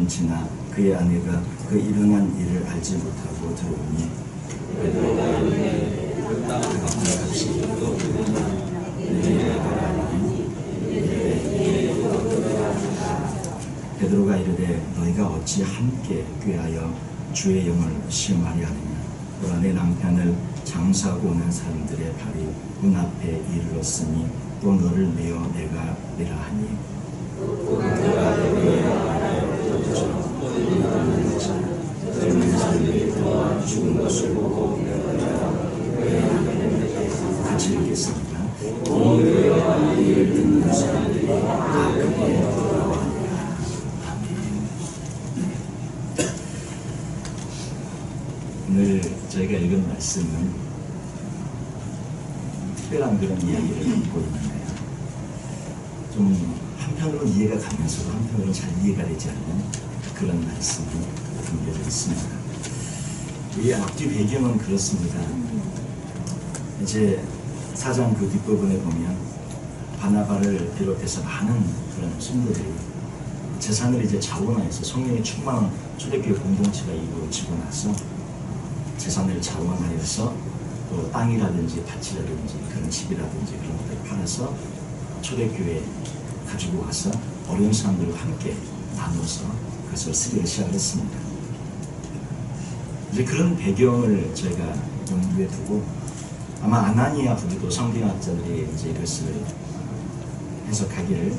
지나 그의 아내가 그 일어난 일을 알지 못하고 들어오니 베드로가 베드로가 이르되 너희가 어찌 함께 꾀하여 주의 영을 시험하려 하느냐. 또한 내 남편을 장사하고 오는 사람들의 발이 문 앞에 이르렀으니 또 너를 메어 내가 내라 하니 젊은 사람들이 더 죽은 것을 보고 같이 읽겠습니다. 오늘과 이를 듣는 사람들이 다 크게 부러워하니라. 아멘. 오늘 저희가 읽은 말씀은 특별한 그런 이야기를 담고 있는데요. 좀 한편으로는 이해가 가면서도 한편으로는 잘 이해가 되지 않는 그런 말씀이 담겨져 있습니다. 이 앞뒤 배경은 그렇습니다. 이제 4장 그 뒷부분에 보면 바나바를 비롯해서 많은 그런 성도들이 재산을 이제 자원화해서 성령의 충만한 초대교회 공동체가 이루어지고 나서 재산을 자원화해서 또 땅이라든지 밭이라든지 그런 집이라든지 그런 것들을 팔아서 초대교회에 가지고 와서 어려운 사람들과 함께 나눠서 그것을 쓰기를 시작했습니다. 이제 그런 배경을 저희가 염두에 두고 아마 아나니아 부부도 성경학자들이 이제 이것을 해석하기를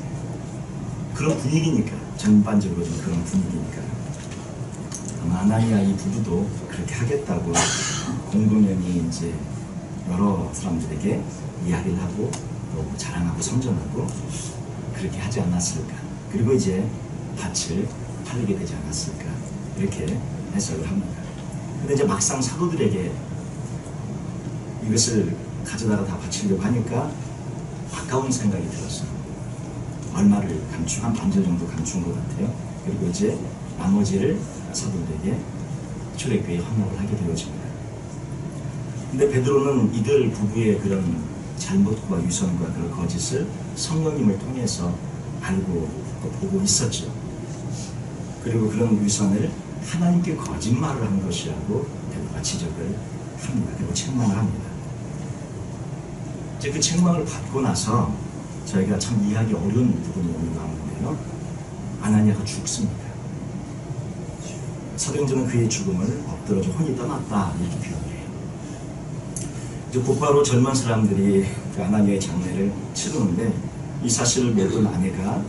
그런 분위기니까 전반적으로 좀 그런 분위기니까 아마 아나니아 이 부부도 그렇게 하겠다고 공동연히 이제 여러 사람들에게 이야기를 하고 또 자랑하고 선전하고 그렇게 하지 않았을까. 그리고 이제 밭을 팔리게 되지 않았을까. 이렇게 해석을 합니다. 근데 이제 막상 사도들에게 이것을 가져다가 다 바치려고 하니까 아까운 생각이 들었어요. 얼마를 한 반절 정도 감춘 것 같아요. 그리고 이제 나머지를 사도들에게 초대교회에 헌납을 하게 되어집니다. 근데 베드로는 이들 부부의 그런 잘못과 위선과 그런 거짓을 성령님을 통해서 알고 또 보고 있었죠. 그리고 그런 위선을 하나님께 거짓말을 한 것이라고 베드로가 지적을 합니다. 그리고 책망을 합니다. 이제 그 책망을 받고 나서 저희가 참 이해하기 어려운 부분이 오늘 나오는데요. 아나니아가 죽습니다. 사도행전은 그의 죽음을 엎드러져 혼이 떠났다 이렇게 표현해요. 이제 곧바로 젊은 사람들이 그 아나니아의 장례를 치르는데 이 사실을 모르는 아내가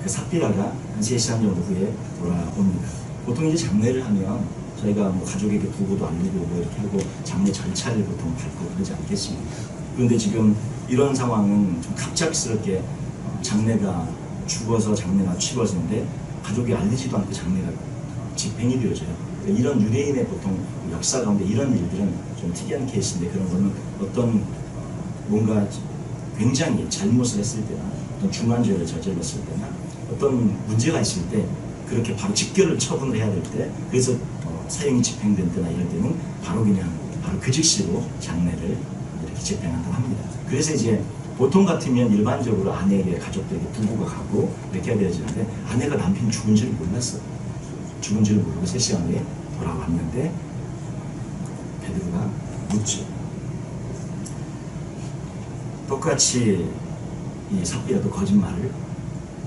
그 삽비라가 한 3시간 정도 후에 돌아옵니다. 보통 이제 장례를 하면 저희가 뭐 가족에게 부고도 알리고 뭐 이렇게 하고 장례 절차를 보통 밟고 그러지 않겠습니까? 그런데 지금 이런 상황은 좀 갑작스럽게 장례가 죽어서 장례가 치러지는데 가족이 알리지도 않고 장례가 집행이 되어져요. 그러니까 이런 유대인의 보통 역사 가운데 이런 일들은 좀 특이한 케이스인데 그런 거는 어떤 뭔가 굉장히 잘못을 했을 때나 어떤 중환죄를 저질렀을 때나 어떤 문제가 있을 때 그렇게 바로 직결을 처분을 해야 될 때 그래서 사형이 집행된 때나 이럴 때는 바로 그 즉시로 장례를 이렇게 집행한다고 합니다. 그래서 이제 보통 같으면 일반적으로 아내에게 가족들에게 부부가 가고 이렇게 해야 되는데 아내가 남편이 죽은 줄을 몰랐어요. 죽은 줄을 모르고 3시간 후에 돌아왔는데 베드로가 묻죠. 똑같이 이 삽비라도 거짓말을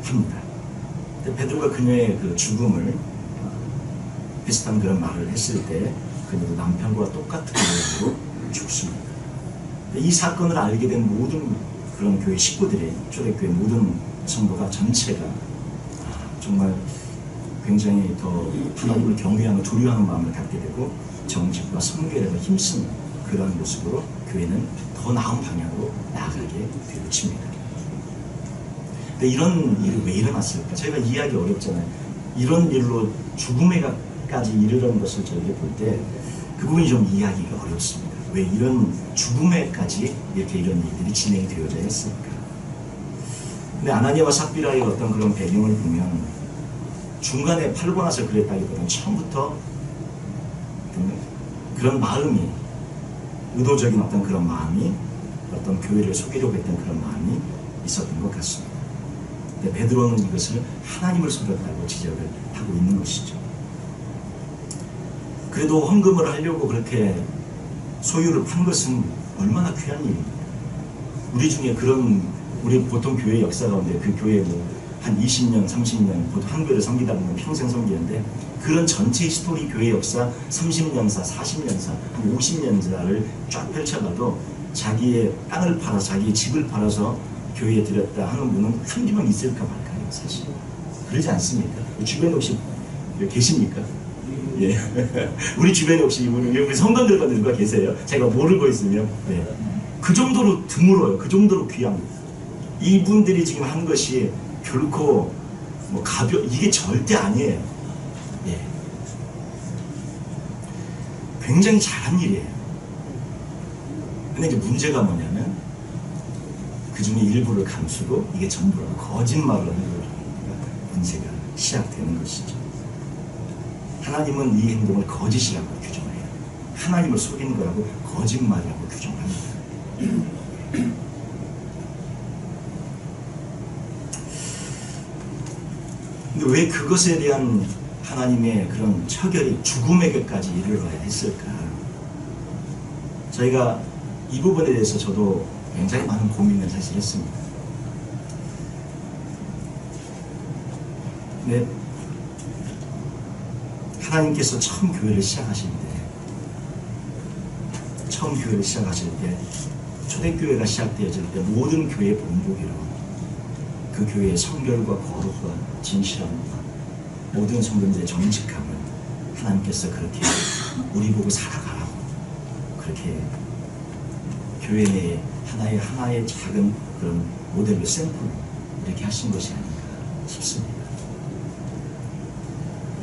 합니다. 근데 베드로가 그녀의 그 죽음을 비슷한 그런 말을 했을 때 그녀도 남편과 똑같은 모양으로 죽습니다. 이 사건을 알게 된 모든 그런 교회 식구들이 초대교회 모든 성도가 전체가 정말 굉장히 더 하나님을 경외하고 두려워하는 마음을 갖게 되고 정직과 성결에 더 힘쓰는 그런 모습으로 교회는 더 나은 방향으로 나아가게 되어집니다. 근데 이런 일이 왜 일어났을까? 저희가 이해하기 어렵잖아요. 이런 일로 죽음에까지 이르는 것을 저희가 볼 때 그 부분이 좀 이해하기가 어렵습니다. 왜 이런 죽음에까지 이렇게 이런 일들이 진행이 되어져야 했을까? 근데 아나니아와 삽비라의 어떤 그런 배경을 보면 중간에 팔고 나서 그랬다기보다는 처음부터 그런 마음이 의도적인 어떤 그런 마음이 어떤 교회를 속이려고 했던 그런 마음이 있었던 것 같습니다. 근데 베드로는 이것을 하나님을 속였다고 지적을 하고 있는 것이죠. 그래도 헌금을 하려고 그렇게 소유를 판 것은 얼마나 귀한 일입니까? 우리 중에 우리 보통 교회 역사 가운데 그 교회 한 20년, 30년 보통 한 교회를 섬기다 보면 평생 섬기는데 그런 전체 스토리 교회 역사 30년사, 40년사, 한 50년사를 쫙 펼쳐봐도 자기의 땅을 팔아 자기의 집을 팔아서 교회에 드렸다 하는 분은 한두 명 있을까 말까요, 사실. 그러지 않습니까? 주변에 혹시 계십니까? 예. 우리 주변에 혹시 우리 성도들 가운데 누가 계세요? 제가 모르고 있으면. 네. 그 정도로 드물어요. 그 정도로 귀합니다. 이분들이 지금 한 것이 결코 이게 절대 아니에요. 예. 굉장히 잘한 일이에요. 근데 이제 문제가 뭐냐면 그 중에 일부를 감추고 이게 전부라고 거짓말을 하는 거니까 문제가 시작되는 것이죠. 하나님은 이 행동을 거짓이라고 규정해요. 하나님을 속이는 거라고 거짓말이라고 규정합니다. 근데 왜 그것에 대한 하나님의 그런 처결이 죽음에게까지 이르러야 했을까? 저희가 이 부분에 대해서 저도 굉장히 많은 고민을 사실 했습니다. 근데 하나님께서 처음 교회를 시작하실 때 초대교회가 시작되어질 때 모든 교회의 본보기로 그 교회의 성결과 거룩과 진실함과 모든 성도들의 정직함을 하나님께서 그렇게 우리 보고 살아가라고 그렇게 교회 내에 하나의 작은 그런 모델로 샘플로 이렇게 하신 것이 아닌가 싶습니다.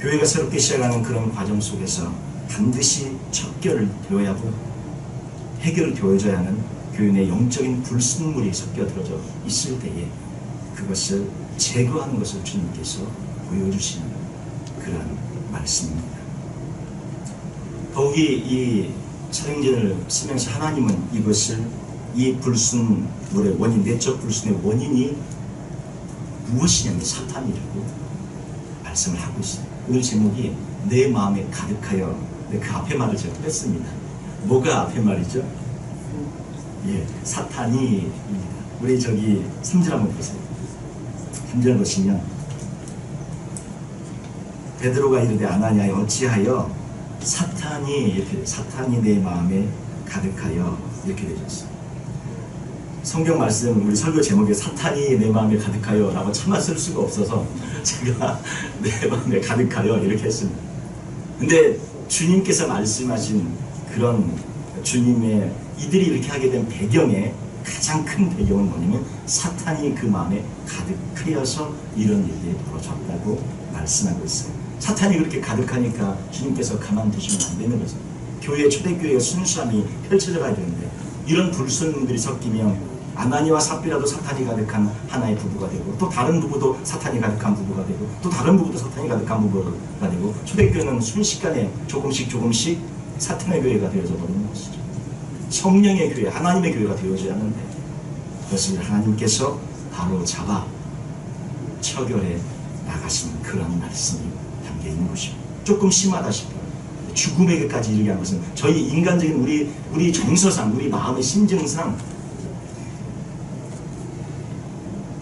교회가 새롭게 시작하는 그런 과정 속에서 반드시 척결을 되어야 하고 해결을 되어져야 하는 교회 내 영적인 불순물이 섞여들어져 있을 때에 그것을 제거하는 것을 주님께서 보여주시는 그러한 말씀입니다. 더욱이 이 사도행전을 쓰면서 하나님은 이것을 이 불순물의 원인, 내적 불순의 원인이 무엇이냐면 사탄이라고 말씀을 하고 있어요. 오늘 제목이 내 마음에 가득하여. 그 앞에 말을 제가 뺐습니다. 뭐가 앞에 말이죠? 예, 사탄이입니다. 우리 3절 한번 보세요. 3절 보시면 베드로가 이르되 아나니아여 어찌하여 사탄이 내 마음에 가득하여 이렇게 되셨어요. 성경 말씀 우리 설교 제목에 사탄이 내 마음에 가득하여 라고 차마 쓸 수가 없어서 제가 내 마음에 가득하여 이렇게 했습니다. 근데 주님께서 말씀하신 그런 주님의 이들이 이렇게 하게 된 배경에 가장 큰 배경은 뭐냐면 사탄이 그 마음에 가득하여서 이런 일들이 벌어졌다고 말씀하고 있어요. 사탄이 그렇게 가득하니까 주님께서 가만두시면 안 되는 거죠. 초대교회의 순수함이 펼쳐져 가야 되는데 이런 불순물들이 섞이면 아나니와 삽비라도 사탄이 가득한 하나의 부부가 되고 또 다른 부부도 사탄이 가득한 부부가 되고 또 다른 부부도 사탄이 가득한 부부가 되고 초대교회는 순식간에 조금씩 사탄의 교회가 되어져 버리는 것이죠. 성령의 교회, 하나님의 교회가 되어져야 하는데 그것을 하나님께서 바로 잡아 처결해 나가시는 그런 말씀이 담겨 있는 것입니다. 조금 심하다 싶어요. 죽음에게까지 이르게 한 것은 저희 인간적인 우리 정서상, 우리 마음의 심정상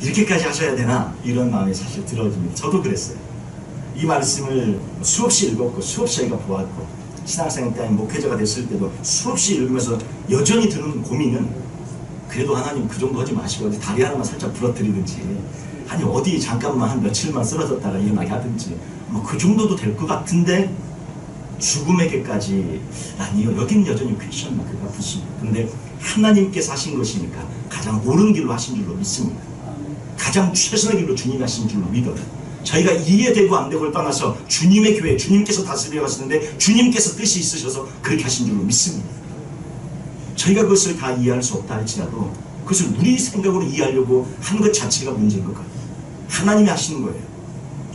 이렇게까지 하셔야 되나 이런 마음이 사실 들어집니다. 저도 그랬어요. 이 말씀을 수없이 읽었고 수없이 저희가 보았고 신앙생활 때 목회자가 됐을 때도 수없이 읽으면서 여전히 드는 고민은 그래도 하나님 그 정도 하지 마시고 어디 다리 하나만 살짝 부러뜨리든지 아니 어디 잠깐만 한 며칠만 쓰러졌다가 일어나게 하든지 그 정도도 될 것 같은데 죽음에게까지 아니요. 여기는 여전히 퀘스천 마크가 붙습니다. 그런데 하나님께서 하신 것이니까 가장 옳은 길로 하신 줄로 믿습니다. 가장 최선의 길로 주님이 하신 줄로 믿어요. 저희가 이해되고 안 되고를 떠나서 주님의 교회, 주님께서 다스려 가시는데 주님께서 뜻이 있으셔서 그렇게 하신 줄로 믿습니다. 저희가 그것을 다 이해할 수 없다 할지라도 그것을 우리 생각으로 이해하려고 한 것 자체가 문제인 것 같아요. 하나님이 하시는 거예요.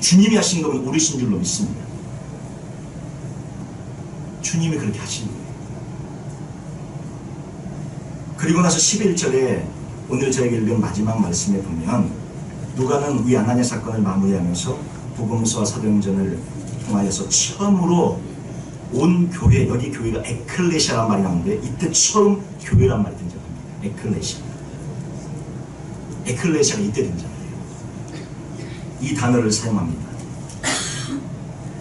주님이 하신 거면 옳으신 줄로 믿습니다. 주님이 그렇게 하시는 거예요. 그리고 나서 11절에 오늘 저에게 읽은 마지막 말씀에 보면 누가는 이 아나니아 사건을 마무리하면서 복음서와 사도행전을 통하여서 처음으로 온 교회, 여기 교회가 에클레시아란 말이 나오는데 이때 처음 교회란 말이 등장합니다. 에클레시아. 에클레시아가 이때 등장해요. 이 단어를 사용합니다.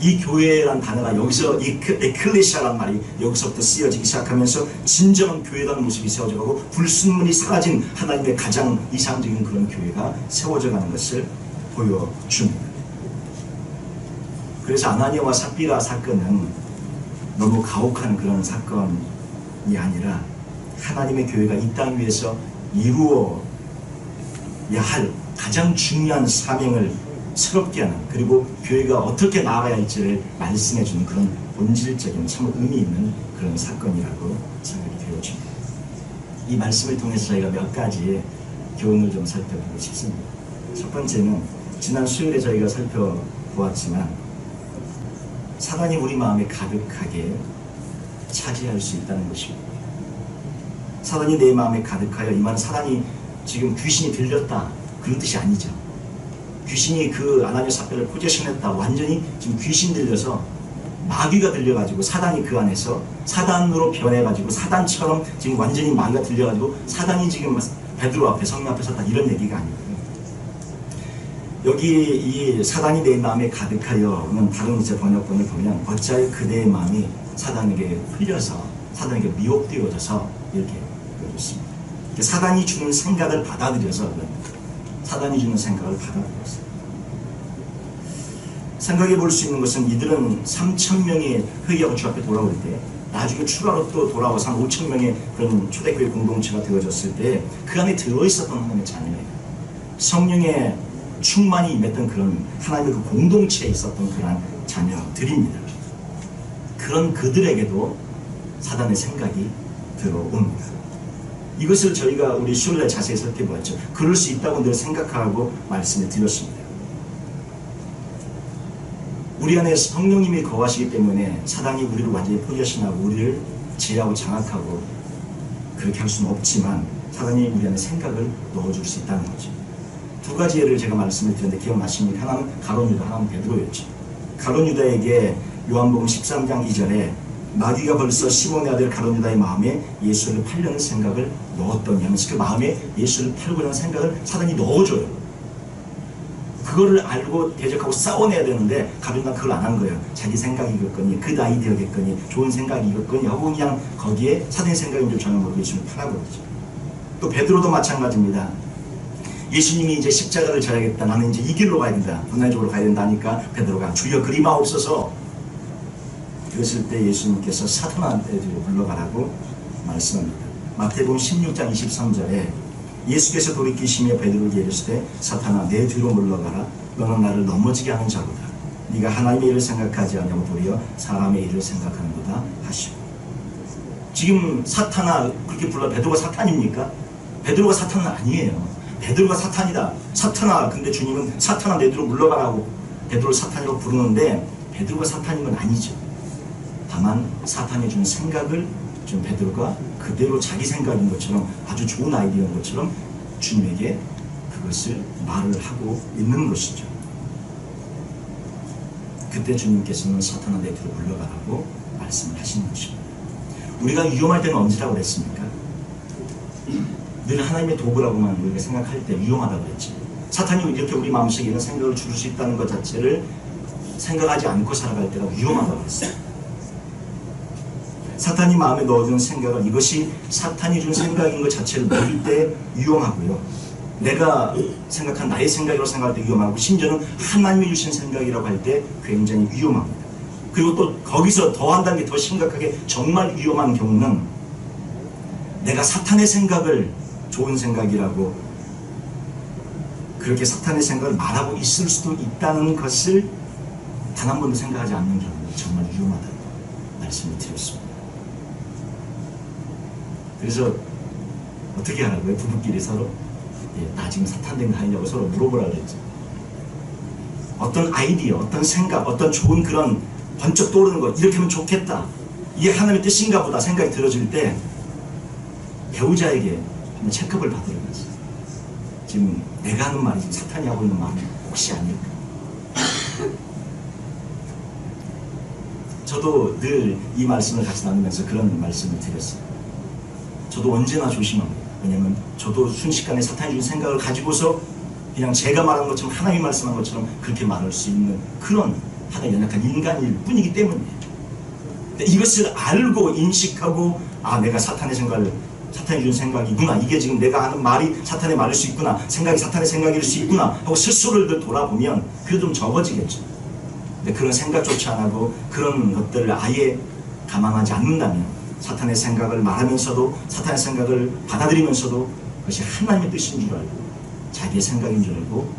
이 교회란 단어가 여기서 이 에클레시아란 말이 여기서부터 쓰여지기 시작하면서 진정한 교회라는 모습이 세워져가고 불순물이 사라진 하나님의 가장 이상적인 그런 교회가 세워져가는 것을 보여줍니다. 그래서 아나니아와 삽비라 사건은 너무 가혹한 그런 사건이 아니라 하나님의 교회가 이 땅 위에서 이루어야 할 가장 중요한 사명을 새롭게 하는, 그리고 교회가 어떻게 나아가야 할지를 말씀해주는 그런 본질적인 참 의미 있는 그런 사건이라고 생각이 되어집니다. 이 말씀을 통해서 저희가 몇 가지 교훈을 좀 살펴보고 싶습니다. 첫 번째는 지난 수요일에 저희가 살펴보았지만 사단이 우리 마음에 가득하게 차지할 수 있다는 것입니다. 사단이 내 마음에 가득하여, 이 말은 사단이 지금 귀신이 들렸다 그런 뜻이 아니죠. 귀신이 그 아나니아 삽비라를 포지션했다, 완전히 지금 귀신 들려서 마귀가 들려가지고 사단이 그 안에서 사단으로 변해가지고 사단처럼 지금 완전히 마귀가 들려가지고 사단이 지금 베드로 앞에, 성령 앞에 섰다, 이런 얘기가 아니고요. 여기 이 사단이 내 마음에 가득하여는 다른 이제 번역본을 보면 어찌하여 그대의 마음이 사단에게 흘려서 사단에게 미혹되어져서 이렇게 보여줬습니다. 사단이 주는 생각을 받아들여서, 사단이 주는 생각을 받아들였어요. 생각해 볼 수 있는 것은 이들은 3,000명의 회개하고 주 앞에 돌아올 때, 나중에 추가로 또 돌아와서 한 5,000명의 그런 초대교회 공동체가 되어졌을 때 그 안에 들어있었던 하나님의 자녀예요. 성령의 충만이 임했던 그런 하나님의 그 공동체에 있었던 그런 자녀들입니다. 그런 그들에게도 사단의 생각이 들어옵니다. 이것을 저희가 우리 수요일에 자세히 살펴보았죠. 그럴 수 있다고 늘 생각하고 말씀을 드렸습니다. 우리 안에 성령님이 거하시기 때문에 사단이 우리를 완전히 포지션하고 우리를 제하고 장악하고 그렇게 할 수는 없지만 사단이 우리 안에 생각을 넣어줄 수 있다는 거죠. 두 가지 예를 제가 말씀을 드렸는데 기억나십니까? 하나는 가룟 유다, 하나는 베드로였죠. 가룟 유다에게 요한복음 13장 2절에 마귀가 벌써 시몬의 아들 가룟 유다의 마음에 예수를 팔려는 생각을 넣었더니 하면서 그 마음에 예수를 팔고자 하는 생각을 사단이 넣어줘요. 그거를 알고 대적하고 싸워내야 되는데 가룟 유다는 그걸 안 한 거예요. 자기 생각이겠거니 그 아이디어겠거니 좋은 생각이겠거니 하고 그냥 거기에 사단의 생각인 줄 전혀 모르고 예수를 팔아버리죠. 또 베드로도 마찬가지입니다. 예수님이 이제 십자가를 져야겠다, 나는 이제 이 길로 가야 된다, 분단적으로 가야 된다 하니까 베드로가 주여 그리마옵소서, 그랬을 때 예수님께서 사탄한테 물러가라고 말씀합니다. 마태복음 16장 23절에 예수께서 돌이키시며 베드로에게 이르시되 사탄아 내 뒤로 물러가라, 너는 나를 넘어지게 하는 자로다. 네가 하나님의 일을 생각하지 아니하고 도리어 사람의 일을 생각하는도다 하시고. 지금 사탄아 그렇게 불러, 베드로가 사탄입니까? 베드로가 사탄은 아니에요. 베드로가 사탄이다, 사탄아, 근데 주님은 사탄아 내 뒤로 물러가라고 베드로를 사탄이라고 부르는데 베드로가 사탄인 건 아니죠. 다만 사탄이 준 생각을 좀 베드로가 그대로 자기 생각인 것처럼 아주 좋은 아이디어인 것처럼 주님에게 그것을 말을 하고 있는 것이죠. 그때 주님께서는 사탄아 내 뒤로 물러가라고 말씀을 하시는 것입니다. 우리가 위험할 때는 언제라고 그랬습니까? 늘 하나님의 도구라고만 우리가 생각할 때 위험하다고 그랬지. 사탄이 이렇게 우리 마음속에 이런 생각을 줄 수 있다는 것 자체를 생각하지 않고 살아갈 때가 위험하다고 그랬어요. 사탄이 마음에 넣어주는 생각을, 이것이 사탄이 준 생각인 것 자체를 모를 때 위험하고요. 내가 생각한 나의 생각이라고 생각할 때 위험하고, 심지어는 하나님이 주신 생각이라고 할 때 굉장히 위험합니다. 그리고 또 거기서 더한다는 게 더 심각하게 정말 위험한 경우는 내가 사탄의 생각을 좋은 생각이라고 그렇게 사탄의 생각을 말하고 있을 수도 있다는 것을 단 한 번도 생각하지 않는 경우 정말 위험하다고 말씀을 드렸습니다. 그래서 어떻게 하라고요? 부부끼리 서로 나 지금 사탄 된 거 아니냐고 서로 물어보라 그랬죠. 어떤 아이디어, 어떤 생각, 어떤 좋은 그런 번쩍 떠오르는 것, 이렇게 하면 좋겠다, 이게 하나님의 뜻인가 보다 생각이 들어질 때 배우자에게 체크업을 받으러 갔어요. 지금 내가 하는 말이 지금 사탄이 하고 있는 말이 혹시 아닐까? 저도 늘 이 말씀을 같이 나누면서 그런 말씀을 드렸어요. 저도 언제나 조심합니다. 왜냐면 저도 순식간에 사탄이 준 생각을 가지고서 그냥 제가 말한 것처럼 하나님이 말씀한 것처럼 그렇게 말할 수 있는 그런 하나의 연약한 인간일 뿐이기 때문이에요. 근데 이것을 알고 인식하고 내가 사탄의 생각을 사탄이 준 생각이구나, 이게 지금 내가 하는 말이 사탄의 말일 수 있구나, 생각이 사탄의 생각일 수 있구나 하고 스스로를 돌아보면 그게 좀 적어지겠죠. 근데 그런 생각조차 안 하고 그런 것들을 아예 감안하지 않는다면 사탄의 생각을 말하면서도 사탄의 생각을 받아들이면서도 그것이 하나님의 뜻인 줄 알고 자기의 생각인 줄 알고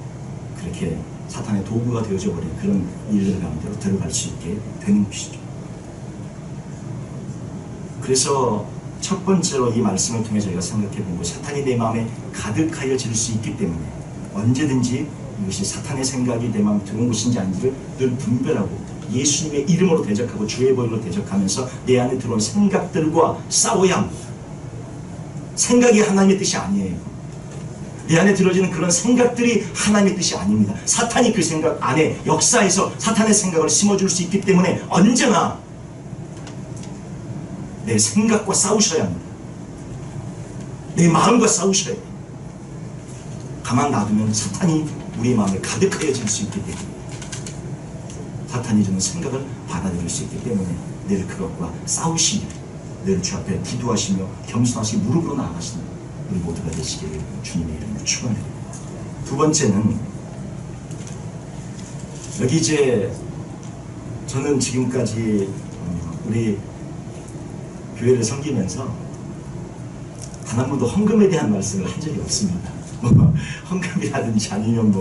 그렇게 사탄의 도구가 되어져 버린 그런 일들 가운데로 들어갈 수 있게 되는 것이죠. 그래서 첫 번째로 이 말씀을 통해 저희가 생각해 본 것, 사탄이 내 마음에 가득하여질 수 있기 때문에 언제든지 이것이 사탄의 생각이 내 마음에 들어온 것인지 아닌지를 늘 분별하고 예수님의 이름으로 대적하고 주의 보혈로 대적하면서 내 안에 들어온 생각들과 싸워야 합니다. 생각이 하나님의 뜻이 아니에요. 내 안에 들어지는 그런 생각들이 하나님의 뜻이 아닙니다. 사탄이 그 생각 안에 역사에서 사탄의 생각을 심어줄 수 있기 때문에 언제나 내 생각과 싸우셔야 합니다. 내 마음과 싸우셔야 해요. 가만 놔두면 사탄이 우리의 마음에 가득하여질 수 있기 때문에, 사탄이 주는 생각을 받아들일 수 있기 때문에 늘 그것과 싸우시며 늘 주 앞에 기도하시며 겸손하시 무릎으로 나아가시는 우리 모두가 되시기를 주님의 이름으로 축원합니다. 두 번째는, 여기 이제 저는 지금까지 우리 교회를 섬기면서 단 한 번도 헌금에 대한 말씀을 한 적이 없습니다. 헌금이라든지 아니면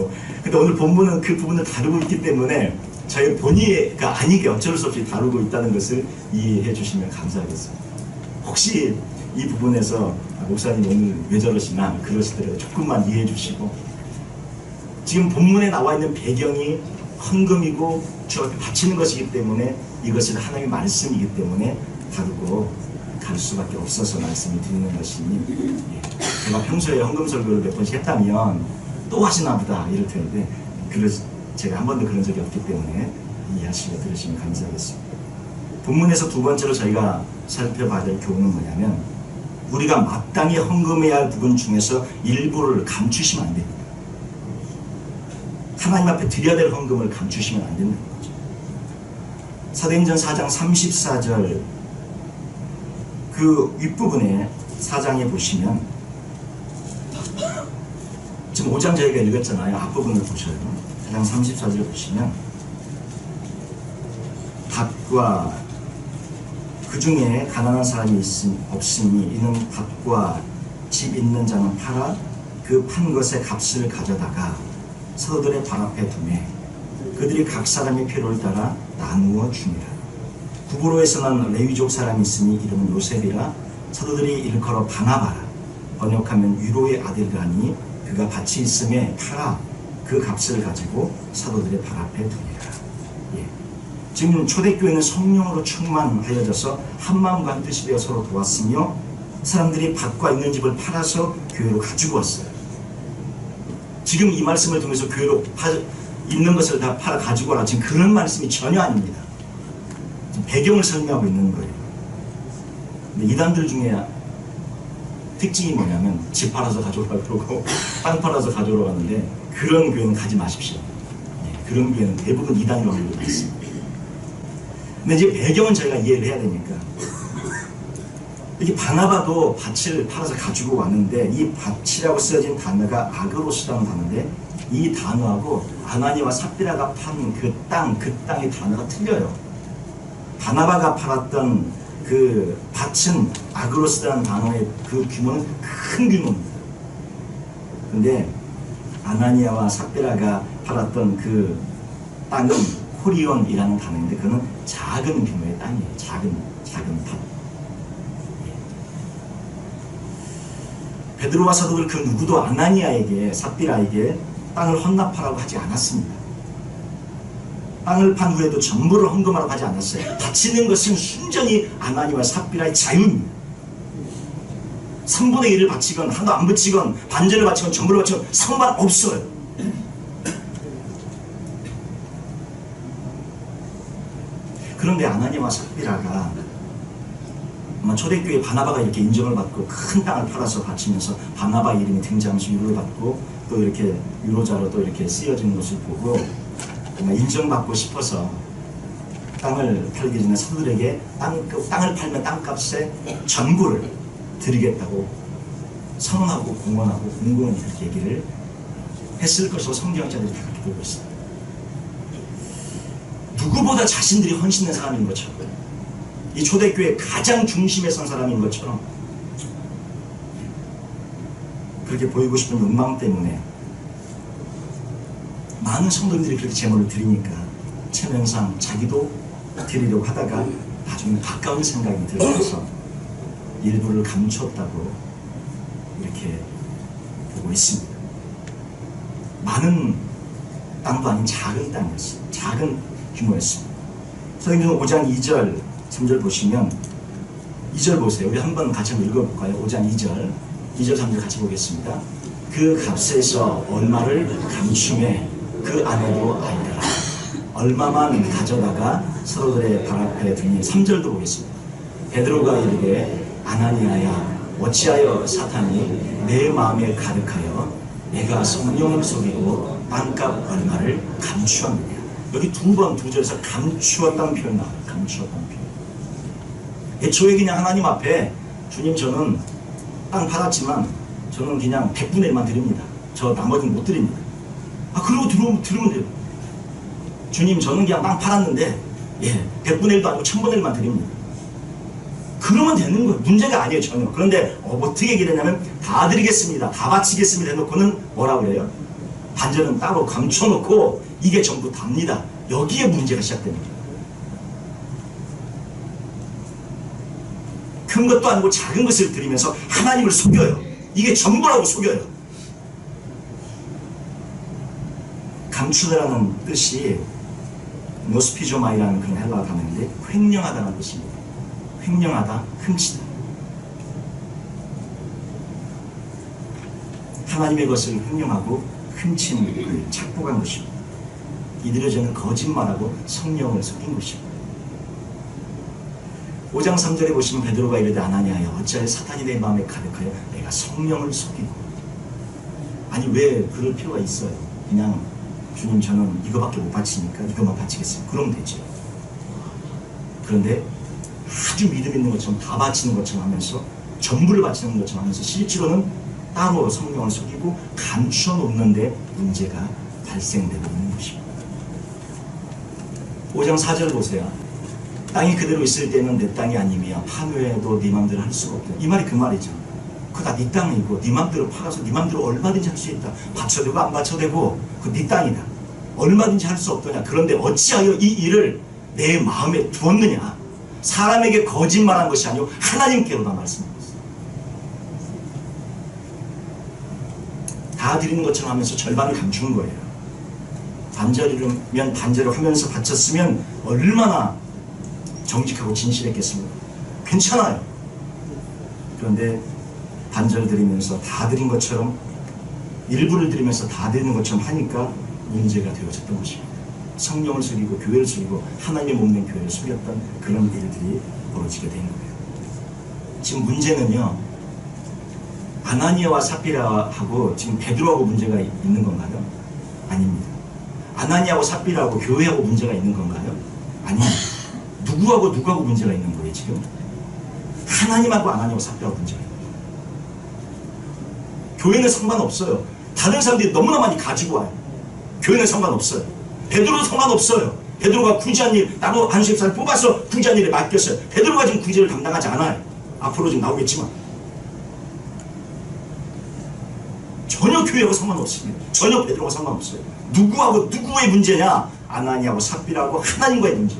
근데 오늘 본문은 그 부분을 다루고 있기 때문에 저희 본의가 아니게 어쩔 수 없이 다루고 있다는 것을 이해해 주시면 감사하겠습니다. 혹시 이 부분에서 목사님 오늘 왜 저러시나 그러시더라도 조금만 이해해 주시고, 지금 본문에 나와 있는 배경이 헌금이고 주 앞에 바치는 것이기 때문에 이것은 하나님의 말씀이기 때문에 다루고 갈 수밖에 없어서 말씀을 드리는 것이니, 제가 평소에 헌금 설교를 몇 번씩 했다면 또 하시나 보다 이럴 텐데, 제가 한 번도 그런 적이 없기 때문에 이해하시고 들으시면 감사하겠습니다. 본문에서 두 번째로 저희가 살펴봐야 될 교훈은 뭐냐면, 우리가 마땅히 헌금해야 할 부분 중에서 일부를 감추시면 안 됩니다. 하나님 앞에 드려야 될 헌금을 감추시면 안 된다는 거죠. 사도행전 4장 34절 그 윗부분에 4장에 보시면, 지금 5장 저희가 읽었잖아요. 앞부분을 보셔요. 4장 34절 보시면, 밭과 그 중에 가난한 사람이 없으니 이는 밭과 집 있는 자는 팔아 그 판 것의 값을 가져다가 사도들의 발 앞에 두매 그들이 각 사람의 필요를 따라 나누어 주니라. 구브로에서 난 레위족 사람이 있으니 이름은 요셉이라. 사도들이 일컬어 바나바라. 번역하면 위로의 아들이라니 그가 밭이 있음에 팔아 그 값을 가지고 사도들의 발 앞에 두니라. 지금 초대교회는 성령으로 충만하여져서 한마음과 한뜻이 되어 서로 도왔으며, 사람들이 밭과 있는 집을 팔아서 교회로 가지고 왔어요. 지금 이 말씀을 통해서 교회로 있는 것을 다 팔아 가지고 와라, 지금 그런 말씀이 전혀 아닙니다. 지금 배경을 설명하고 있는 거예요. 근데 이단들 중에 특징이 뭐냐면 집 팔아서 가져오라고 그러고 땅 팔아서 가져오라고 하는데, 그런 교회는 가지 마십시오. 그런 교회는 대부분 이단이라고 알고 있습니다. 근데 이제 배경은 저희가 이해를 해야 되니까, 이게 바나바도 밭을 팔아서 가지고 왔는데, 이 밭이라고 쓰여진 단어가 아그로스라는 단어인데, 이 단어하고 아나니와 삽비라가 판 그 땅의 단어가 틀려요. 바나바가 팔았던 그 밭은 아그로스라는 단어의 그 규모는 큰 규모입니다. 근데 아나니아와 삽비라가 팔았던 그 땅은 호리온이라는 단어인데, 그거는 작은 규모의 땅이에요. 작은 밭. 베드로와 사도들 그 누구도 아나니아에게 삽비라에게 땅을 헌납하라고 하지 않았습니다. 땅을 판 후에도 전부를 헌금하라고 하지 않았어요. 바치는 것은 순전히 아나니아와 삽비라의 자유입니다. 3분의 1을 바치건 하나도 안 바치건 반절을 바치건 전부를 바치건 상관없어요. 그런데 아나니아와 삽비라가 아마 초대교회 바나바가 이렇게 인정을 받고 큰 땅을 팔아서 바치면서 바나바 이름이 등장하면서 위로를 받고 또 이렇게 위로자로 또 이렇게 쓰여지는 것을 보고 정말 인정받고 싶어서 땅을 팔기 전에 사도들에게 땅을 팔면 땅값에 전부를 드리겠다고 선언하고 공언하고 공공연히 그렇게 얘기를 했을 것으로 성경학자들이 다 그렇게 보고 있습니다. 누구보다 자신들이 헌신된 사람인 것처럼, 이 초대교회 가장 중심에 선 사람인 것처럼 그렇게 보이고 싶은 욕망 때문에 많은 성도님들이 그렇게 제물을 드리니까 체면상 자기도 드리려고 하다가 나중에 가까운 생각이 들어서 일부를 감췄다고 이렇게 보고 있습니다. 많은 땅도 아닌 작은 땅이었어요. 작은 규모였습니다. 사도행전 5장 2절 3절 보시면 2절 보세요. 우리 한번 같이 한번 읽어볼까요? 5장 2절 3절 같이 보겠습니다. 그 값에서 얼마를 감춤해 그 안에도 아니더라. 얼마만 가져다가 서로들의 발 앞에 두니. 3절도 보겠습니다. 베드로가 이르되 아나니아야 어찌하여 사탄이 내 마음에 가득하여 내가 성령을 속이고 땅값 얼마를 감추었느냐. 여기 두 절에서 감추었다는 표현 나와요. 감추었다는 표현. 애초에 그냥 하나님 앞에 주님 저는 땅 팔았지만 저는 그냥 100분의 1만 드립니다. 저 나머지는 못 드립니다. 그러고 들으면 돼요. 주님 저는 그냥 땅 팔았는데 100분의 1도 아니고 1000분의 1만 드립니다. 그러면 되는 거예요. 문제가 아니에요 전혀. 그런데 어떻게 얘기를 하냐면 다 드리겠습니다. 다 바치겠습니다 해놓고는 뭐라고 그래요? 반절은 따로 감춰놓고 이게 전부 답니다. 여기에 문제가 시작됩니다. 큰 것도 아니고 작은 것을 드리면서 하나님을 속여요. 이게 전부라고 속여요. 감추다라는 뜻이 노스피조마이라는 그런 헬라어 단어인데 횡령하다는 뜻입니다. 횡령하다, 훔치다. 하나님의 것을 횡령하고 훔친 그 착복한 것입니다. 이들의 죄는 거짓말하고 성령을 속인 것입니다. 5장 3절에 보시면 베드로가 이르되 아나니아야 어찌하여 사탄이 내 마음에 가득하여 내가 성령을 속이고. 아니 왜 그럴 필요가 있어요? 그냥 주님 저는 이거밖에 못 바치니까 이것만 바치겠어요. 그러면 되죠. 그런데 아주 믿음 있는 것처럼 다 바치는 것처럼 하면서 전부를 바치는 것처럼 하면서 실제로는 따로 성령을 속이고 감추어 놓는데 문제가 발생되고 있는 것입니다. 5장 4절 보세요. 땅이 그대로 있을 때는 내 땅이 아니며 파묘해도 네 맘대로 할 수가 없다. 이 말이 그 말이죠. 그거 다 네 땅이고 네 맘대로 팔아서 네 맘대로 얼마든지 할 수 있다. 바쳐도 되고 안 바쳐도 되고 그 네 땅이다. 얼마든지 할 수 없더냐. 그런데 어찌하여 이 일을 내 마음에 두었느냐. 사람에게 거짓말한 것이 아니고 하나님께로다 말씀하셨어요. 다 드리는 것처럼 하면서 절반을 감춘 거예요. 반절이면 반절을 하면서 바쳤으면 얼마나 정직하고 진실했겠습니까? 괜찮아요. 그런데 반절 드리면서 다 드린 것처럼 일부를 드리면서 다 드리는 것처럼 하니까 문제가 되어졌던 것입니다. 성령을 속이고 교회를 속이고 하나님의 몸된 교회를 속였던 그런 일들이 벌어지게 된 거예요. 지금 문제는요, 아나니아와 삽비라하고 지금 베드로하고 문제가 있는 건가요? 아닙니다. 아나니아하고 삽비라하고 교회하고 문제가 있는 건가요? 아닙니다. 누구하고 문제가 있는 거예요 지금? 하나님하고 아나니아하고 삽비라하고 문제가 있는 거예요. 교회는 상관없어요. 다른 사람들이 너무나 많이 가지고 와요. 교회는 상관없어요. 베드로도 상관없어요. 베드로가 구제한 일, 나도 안식사를 뽑아서 구제한 일에 맡겼어요. 베드로가 지금 구제를 감당하지 않아요. 앞으로 지금 나오겠지만 전혀 교회하고 상관없습니다. 전혀 베드로가 상관없어요. 누구의 문제냐? 아나니아하고 삽비라하고 하나님과의 문제.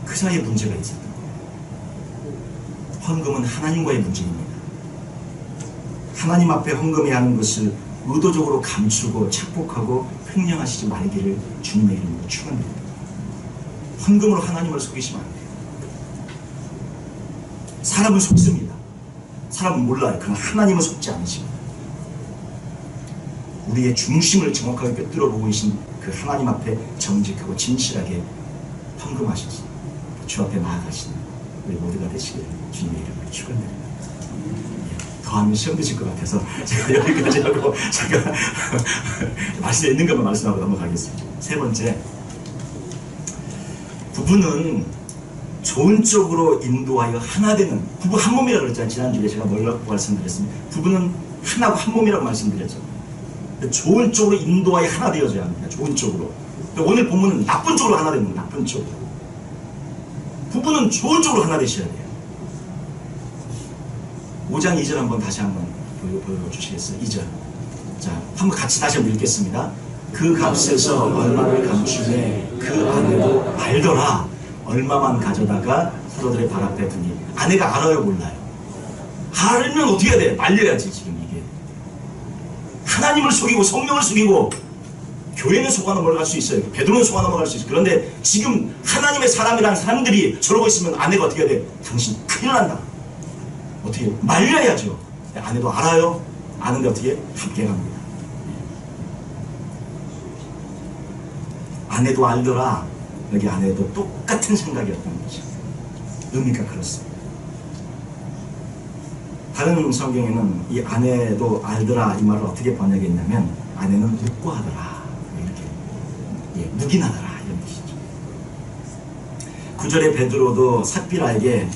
그 사이에 문제가 있었던 거예요. 헌금은 하나님과의 문제입니다. 하나님 앞에 헌금해야 하는 것을 의도적으로 감추고 착복하고 횡령하시지 말기를 주님의 이름으로 축원드립니다. 헌금으로 하나님을 속이시면 안 돼요. 사람은 속습니다. 사람은 몰라요. 그러나 하나님은 속지 않으십니다. 우리의 중심을 정확하게 꿰뚫어 보고 계신 그 하나님 앞에 정직하고 진실하게 헌금하셔서 주 앞에 나아가시는 우리 모두가 되시기를 주님의 이름으로 축원드립니다. 더하면 시험 드실 것 같아서 제가 여기까지 하고 잠깐 말씀에 있는 것만 말씀하고 넘어가겠습니다. 세 번째, 부부는 좋은 쪽으로 인도하여 하나 되는, 부부 한 몸이라고 그랬잖아요. 지난주에 제가 뭐라고 말씀드렸습니다. 부부는 하나고 한 몸이라고 말씀드렸죠. 좋은 쪽으로 인도하여 하나 되어져야 합니다. 좋은 쪽으로. 오늘 본문은 나쁜 쪽으로 하나 됩니다. 나쁜 쪽으로. 부부는 좋은 쪽으로 하나 되셔야 돼요. 5장 2절 한번 다시 한번 보여주시겠어요? 2절. 자, 한번 같이 다시 한번 읽겠습니다. 그 값에서 얼마를 감추네 그 아내도 알더라. 얼마만 가져다가 서로들의 발 앞에 두니. 아내가 알아요, 몰라요? 알면 어떻게 해야 돼? 말려야지. 지금 이게 하나님을 속이고 성령을 속이고, 교회는 속아 넘어갈 수 있어요. 베드로는 속아 넘어갈 수 있어요. 그런데 지금 하나님의 사람이라는 사람들이 저러고 있으면 아내가 어떻게 해야 돼? 당신 큰일 난다. 어떻게 해요? 말려야죠. 아내도 알아요. 아는데 어떻게 해요? 함께 갑니다. 아내도 알더라. 여기 아내도 똑같은 생각이었던 거죠. 의미가 그렇습니다. 다른 성경에는 이 아내도 알더라 이 말을 어떻게 번역했냐면, 아내는 묵고하더라, 이렇게, 묵인하더라 이런 뜻이죠. 9절에 베드로도 삽비라에게,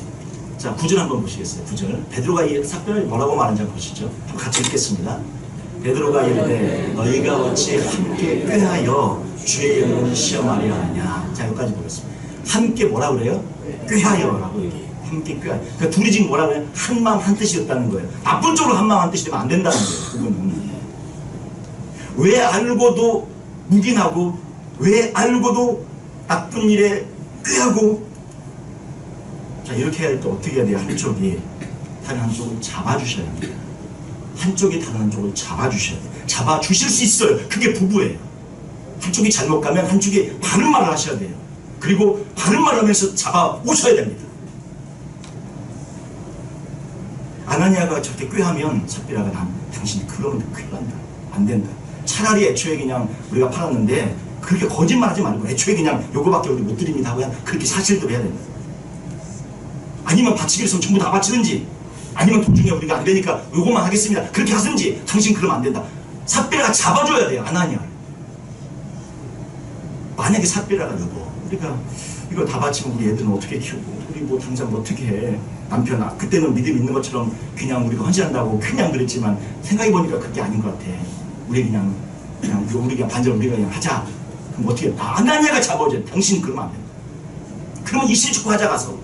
자 9절 한번 보시겠어요? 9절 베드로가 이 삽비라에게 뭐라고 말하는지 한번 보시죠. 한번 같이 읽겠습니다. 베드로가 이르되 너희가 어찌 함께 꾀하여 주의 영혼을 시험하려 하냐. 자 여기까지 보겠습니다. 함께 뭐라 그래요? 꾀하여라고 얘기해요. 함께 꾀하여. 그러니까 둘이 지금 뭐라 그래요? 한 마음 한 뜻이었다는 거예요. 나쁜 쪽으로 한 마음 한 뜻이 되면 안 된다는 거예요. 그거는 왜 알고도 묵인하고, 왜 알고도 나쁜 일에 꾀하고. 자 이렇게 할 때 어떻게 해야 돼요? 한쪽이 다른 한쪽을 잡아주셔야 합니다. 한쪽이 다른 한쪽을 잡아주셔야 돼요. 잡아주실 수 있어요. 그게 부부예요. 한쪽이 잘못 가면 한쪽이 바른 말을 하셔야 돼요. 그리고 바른 말을 하면서 잡아오셔야 됩니다. 아나니아가 저렇게 꾀하면 삽비라가 당신이 그러면 큰일 난다. 안 된다. 차라리 애초에 그냥 우리가 팔았는데 그렇게 거짓말하지 말고 애초에 그냥 요거밖에 우리 못 드립니다 하고 그냥 그렇게 사실대로 해야 된다. 아니면 바치기로 했으면 전부 다 바치든지, 아니면 도중에 우리가 안 되니까 요거만 하겠습니다 그렇게 하든지. 당신 그러면 안 된다. 삽비라가 잡아줘야 돼요. 아나니아를. 만약에 삽비라가 여보 우리가 이거 다 바치면 우리 애들은 어떻게 키우고, 우리 뭐 당장 어떻게 해, 남편 그때는 믿음 있는 것처럼 그냥 우리가 헌신한다고 그냥 그랬지만 생각해보니까 그게 아닌 것 같아. 우리 그냥 반절 우리가 그냥 하자. 그럼 어떻게 해? 아나니아가 잡아줘야 돼. 당신 그러면 안 된다. 그러면 이실축구 하자 가서.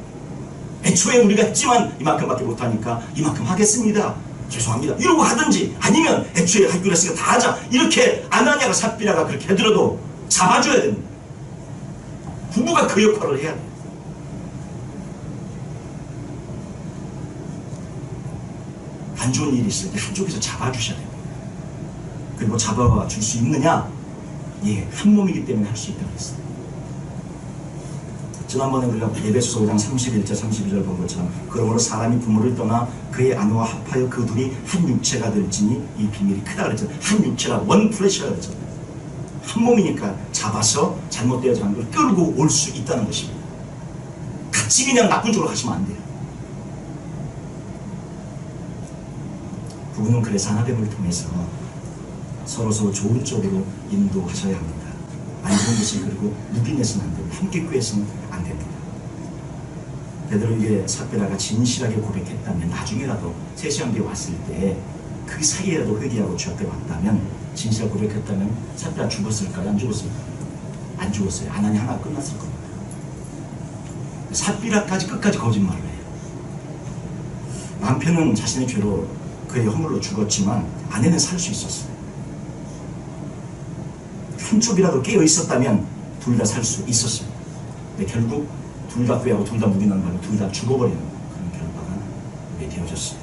애초에 우리가 했지만 이만큼밖에 못하니까 이만큼 하겠습니다. 죄송합니다. 이러고 하든지, 아니면 애초에 하기로 했으니까 다 하자. 이렇게 아나니아가 삽비라가 그렇게 하더라도 잡아줘야 됩니다. 부부가 그 역할을 해야 돼요. 안 좋은 일이 있을 때 한쪽에서 잡아주셔야 됩니다. 그리고 잡아줄 수 있느냐? 예, 한 몸이기 때문에 할 수 있다고 했어요. 지난번에 우리가 에베소서 5장 31절 32절 본 것처럼, 그러므로 사람이 부모를 떠나 그의 아내와 합하여 그 둘이 한 육체가 될지니 이 비밀이 크다 그랬잖아요. 한 육체라, 원 플래시라 그랬잖아요. 한 몸이니까 잡아서 잘못되어진 걸 끌고 올 수 있다는 것입니다. 같이 그냥 나쁜 쪽으로 가시면 안 돼요. 부부는 그래서 하나됨을 통해서 서로서로 좋은 쪽으로 인도하셔야 합니다. 안 좋은 것을 그리고 묵인해서는 안 되고 함께 꾀해서는 안 됩니다. 베드로에게 삽비라가 진실하게 고백했다면, 나중에라도 세시한 게 왔을 때 그 사이에라도 회개하고 주 앞에 왔다면, 진실하게 고백했다면 삽비라 죽었을까요? 안 죽었을까요? 안 죽었어요. 아나니아 하나 끝났을 겁니다. 삽비라까지 끝까지 거짓말을 해요. 남편은 자신의 죄로 그의 허물로 죽었지만 아내는 살 수 있었어요. 한쪽이라도 깨어 있었다면 둘 다 살 수 있었습니다. 근데 결국 둘 다 꾀하고 둘 다 묵인한 바로 둘 다 죽어버리는 그런 결과가 되어졌어요.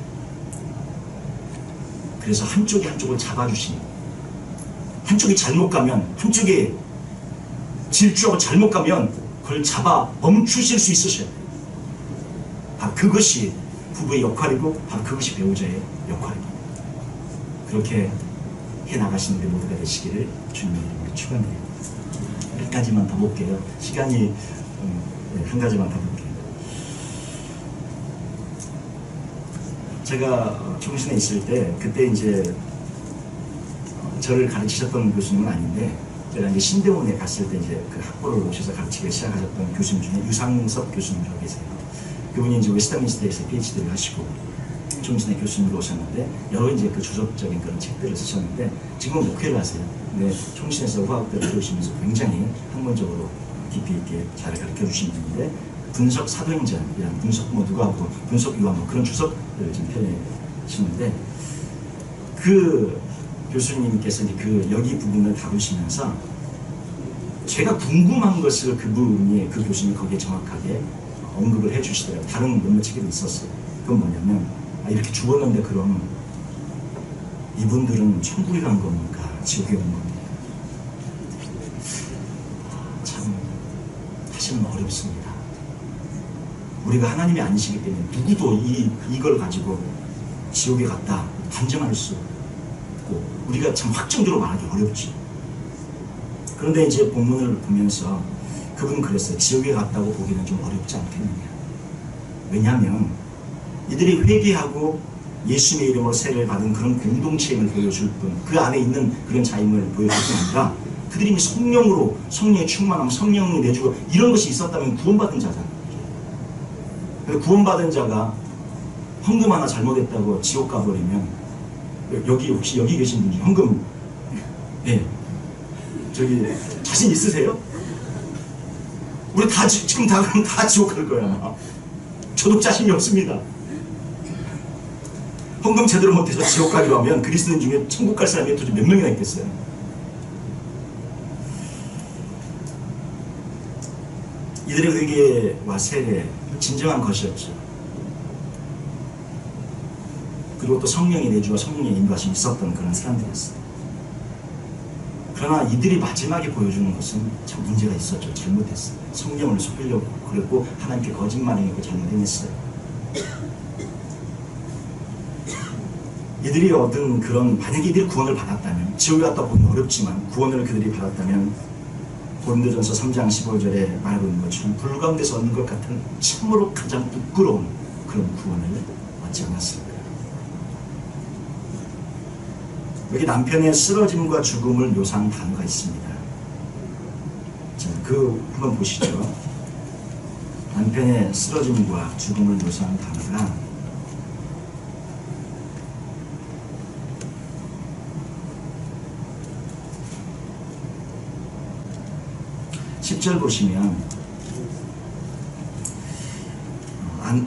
그래서 한쪽이 한쪽을 잡아주시니, 한쪽이 잘못 가면, 한쪽이 질주하고 잘못 가면 그걸 잡아 멈추실 수 있으셔야 돼요. 그것이 부부의 역할이고 바로 그것이 배우자의 역할입니다. 그렇게 해나가시는 데 모두가 되시기를 주님의 이름으로 축원드립니다. 한 가지만 더 볼게요. 시간이 한 가지만 더 볼게요. 제가 총신에 있을 때 그때 이제 저를 가르치셨던 교수님은 아닌데 제가 이제 신대원에 갔을 때 이제 그 학부를 오셔서 가르치기 시작하셨던 교수님 중에 유상섭 교수님이라고 계세요. 그분이 이제 웨스트민스터에서 PhD를 하시고 총신의 교수님으로 오셨는데 여러 이제 그 주석적인 그런 책들을 쓰셨는데 지금은 목회를 하세요. 근데 총신에서 후학들을 배우시면서 굉장히 학문적으로 깊이 있게 잘 가르쳐 주시는 분인데 분석 사도행전이란 분석 뭐 누가복음, 분석 요한복음 그런 주석을 지금 펴내시는데 그 교수님께서 이제 그 여기 부분을 다루시면서 제가 궁금한 것을 그분이 그 교수님이 거기에 정확하게 언급을 해주시더라고요. 다른 몇몇 책에도 있었어요. 그건 뭐냐면 이렇게 죽었는데 그럼 이분들은 천국에 간 겁니까? 지옥에 간 겁니까? 참 사실은 어렵습니다. 우리가 하나님이 아니시기 때문에 누구도 이걸 가지고 지옥에 갔다 단정할 수 없고 우리가 참 확정적으로 말하기 어렵지. 그런데 이제 본문을 보면서 그분은 그랬어요. 지옥에 갔다고 보기는 좀 어렵지 않겠느냐. 왜냐하면 이들이 회개하고 예수님의 이름으로 세례를 받은 그런 공동체임을 보여줄 뿐 그 안에 있는 그런 자임을 보여줄 뿐 아니라 그들이 이미 성령으로 성령의 충만함, 성령이 내주고 이런 것이 있었다면 구원받은 자잖아요. 구원받은 자가 헌금 하나 잘못했다고 지옥 가버리면 여기 혹시 여기 계신 분 중에 헌금 저기 자신 있으세요? 우리 다 지금 다 지옥 갈 거야 아마. 저도 자신이 없습니다. 헌금 제대로 못해서 지옥 가기로 하면 그리스도인 중에 천국 갈 사람이 도대체 몇 명이나 있겠어요? 이들의 회개와 세례 진정한 것이었죠. 그리고 또 성령이 내주와 성령의 인도하심이 있었던 그런 사람들이었어요. 그러나 이들이 마지막에 보여주는 것은 참 문제가 있었죠. 잘못했어요. 성령을 속이려고 그랬고 하나님께 거짓말행했고 잘못 행했어요. 이들이 얻은 그런 만약에 이들이 구원을 받았다면 지옥에 갔다 보기 어렵지만 구원을 그들이 받았다면 고린도전서 3장 15절에 말하고 있는 것처럼 불 가운데서 얻는 것 같은 참으로 가장 부끄러운 그런 구원을 얻지 않았을까. 여기 남편의 쓰러짐과 죽음을 묘사한 단어가 있습니다. 자, 그 한번 보시죠. 남편의 쓰러짐과 죽음을 묘사한 단어가 10절 보시면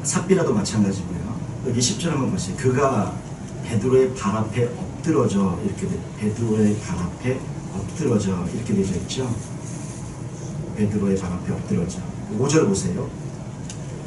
삽비라도 마찬가지고요. 여기 10절 한번 보세요. 그가 베드로의 발 앞에 엎드러져 이렇게 베드로의 발 앞에 엎드러져 이렇게 되어 있죠. 베드로의 발 앞에 엎드러져. 5절 보세요.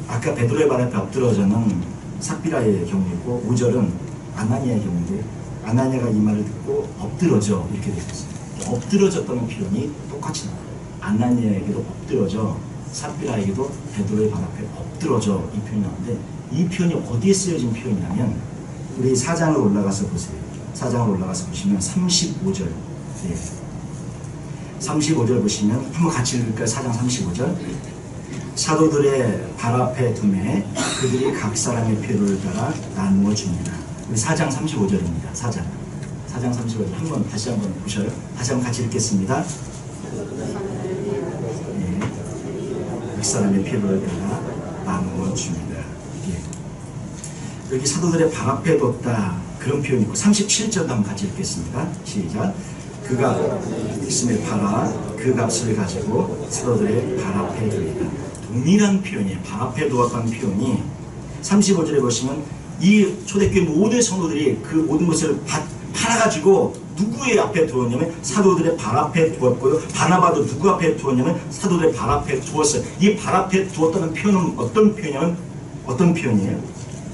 아까 베드로의 발 앞에 엎드러져는 삽비라의 경우이고 5절은 아나니아의 경우인데 아나니아가 이 말을 듣고 엎드러져 이렇게 되어 있어요. 엎드러졌다는 표현이 똑같이 나와요. 아나니아에게도 엎드러져 삽비라에게도 베드로의 발 앞에 엎드러져 이 표현이 나오는데 이 표현이 어디에 쓰여진 표현이냐면 우리 4장을 올라가서 보세요. 4장을 올라가서 보시면 35절 35절 보시면 한번 같이 읽을까요? 4장 35절 사도들의 발 앞에 두매 그들이 각 사람의 필요를 따라 나누어 줍니다. 우리 4장 35절입니다. 4장 35절 한번 다시 한번 보셔요. 다시 한번 같이 읽겠습니다. 각 사람의 필요를 따라 나누어 줍니다. 여기 사도들의 발 앞에 뒀다 그런 표현이고 37절도 한번 같이 읽겠습니다. 시작. 그가 있음을 팔아 그 값을 가지고 사도들의 발 앞에 두었다. 동일한 표현이에요. 발 앞에 두었다는 표현이 35절에 보시면 이 초대교회 모든 성도들이 그 모든 것을 팔아가지고 누구의 앞에 두었냐면 사도들의 발 앞에 두었고요. 바나바도 누구 앞에 두었냐면 사도들의 발 앞에 두었어요. 이 발 앞에 두었다는 표현은 어떤 표현이냐면 어떤 표현이에요?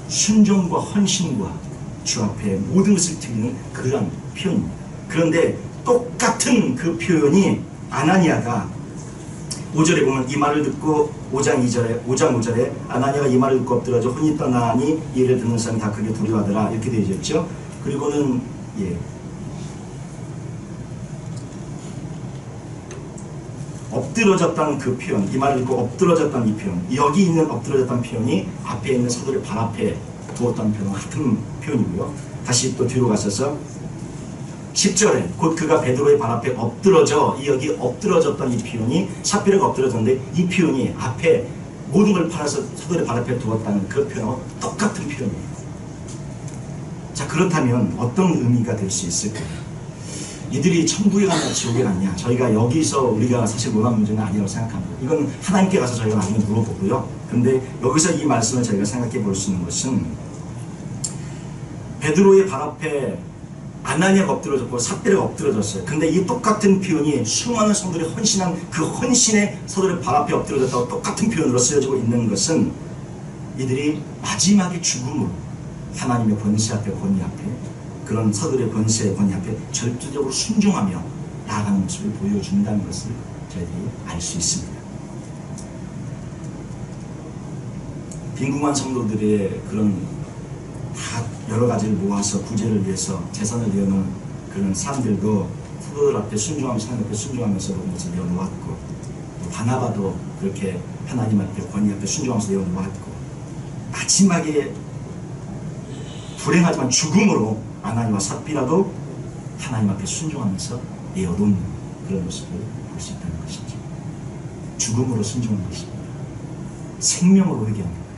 순종과 헌신과 주 앞에 모든 것을 드리는 그러한 표현입니다. 그런데 똑같은 그 표현이 아나니아가 5절에 보면 이 말을 듣고 5장 5절에 아나니아가 이 말을 듣고 엎드러져 혼이 떠나니 이를 듣는 사람이 다 크게 두려워하더라 이렇게 되어 있죠. 그리고는 엎드러졌다는 그 표현, 이 말을 듣고 엎드러졌다는 이 표현, 여기 있는 엎드러졌다는 표현이 앞에 있는 사도를 발 앞에 두었다는 표현과 같은 표현이고요. 다시 또 뒤로 가셔서 10절에 곧 그가 베드로의 발 앞에 엎드러져, 여기 엎드러졌다는 이 표현이 삽비라가 엎드러졌는데 이 표현이 앞에 모든 걸 팔아서 사도의 발 앞에 두었다는 그 표현과 똑같은 표현이에요. 자, 그렇다면 어떤 의미가 될 수 있을까요? 이들이 천국에 갔냐 지옥에 갔냐, 저희가 여기서 우리가 사실 논한 문제는 아니라고 생각합니다. 이건 하나님께 가서 저희가 나중에 물어보고요. 근데 여기서 이 말씀을 저희가 생각해 볼 수 있는 것은 베드로의 발 앞에 아나니아가 엎드러졌고 삽비라가 엎드러졌어요. 근데 이 똑같은 표현이 수많은 성도들이 헌신한 그 헌신의 사도의 발 앞에 엎드러졌다고 똑같은 표현으로 쓰여지고 있는 것은 이들이 마지막에 죽음으로 하나님의 권세 앞에, 권위 앞에, 그런 사도의 권세의 권위 앞에 절대적으로 순종하며 나아가는 모습을 보여준다는 것을 저희들이 알 수 있습니다. 빈궁한 성도들의 그런 다 여러 가지를 모아서 구제를 위해서 재산을 내어놓은 그런 사람들도 사도들 앞에 순종하면서 하나님 앞에 순종하면서 그런 것을 내어놓았고, 또 바나바도 그렇게 하나님 앞에 권위 앞에 순종하면서 내어놓았고, 마지막에 불행하지만 죽음으로 아나니아와 삽비라도 하나님 앞에 순종하면서 내어놓는 그런 모습을 볼 수 있다는 것이죠. 죽음으로 순종하는 것입니다. 생명으로 회개하는 거예요.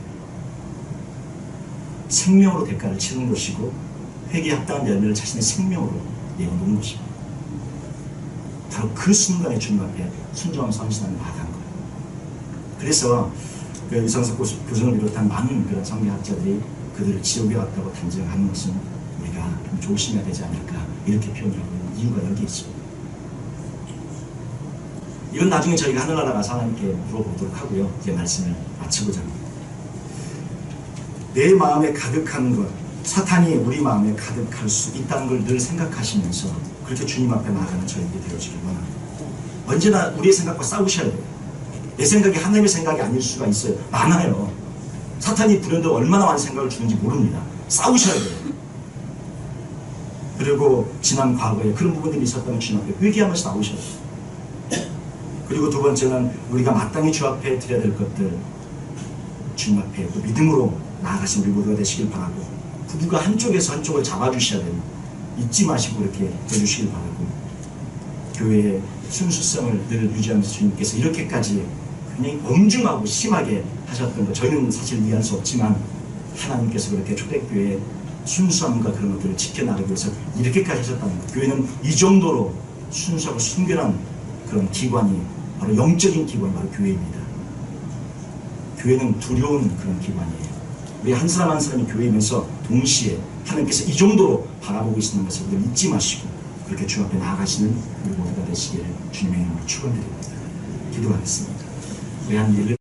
생명으로 대가를 치는 것이고 회개에 합당한 열매를 자신의 생명으로 내어놓은 것입니다. 바로 그 순간에 주님 앞에 순종하면서 헌신하며 나아간 거예요. 그래서 그 이성석 교수를 비롯한 많은 그런 성경학자들이 그들을 지옥에 갔다고 단정하는 것은 우리가 좀 조심해야 되지 않을까, 이렇게 표현하고 있는 이유가 여기 있습니다. 이건 나중에 저희가 하늘나라 가서 하나님께 물어보도록 하고요. 이제 말씀을 마치고자 합니다. 내 마음에 가득한 것, 사탄이 우리 마음에 가득할 수 있다는 걸 늘 생각하시면서 그렇게 주님 앞에 나아가는 저희들이 되어지길 원합니다. 언제나 우리의 생각과 싸우셔야 돼요. 내 생각이 하나님의 생각이 아닐 수가 있어요. 많아요. 사탄이 불현듯 얼마나 많은 생각을 주는지 모릅니다. 싸우셔야 돼요. 그리고 지난 과거에 그런 부분들이 있었다면 주님 앞에 회개하면서 나오셔야 돼요. 그리고 두 번째는 우리가 마땅히 주 앞에 드려야 될 것들, 주님 앞에 또 믿음으로 나아가신 우리 모두가 되시길 바라고, 부부가 한쪽에서 한쪽을 잡아주셔야 됩니다. 잊지 마시고 그렇게 해주시길 바라고, 교회의 순수성을 늘 유지하면서 주님께서 이렇게까지 굉장히 엄중하고 심하게 하셨던 것, 저희는 사실 이해할 수 없지만 하나님께서 그렇게 초대교회의 순수함과 그런 것들을 지켜나가기 위해서 이렇게까지 하셨다는 것. 교회는 이 정도로 순수하고 순결한 그런 기관이 바로 영적인 기관이 바로 교회입니다. 교회는 두려운 그런 기관이에요. 우리 한 사람 한 사람이 교회이면서 동시에 하나님께서 이 정도로 바라보고 계시는 것을 잊지 마시고 그렇게 주 앞에 나아가시는 우리 모두가 되시기를 주님의 이름으로 축원드립니다. 기도하겠습니다. 우리 한 일을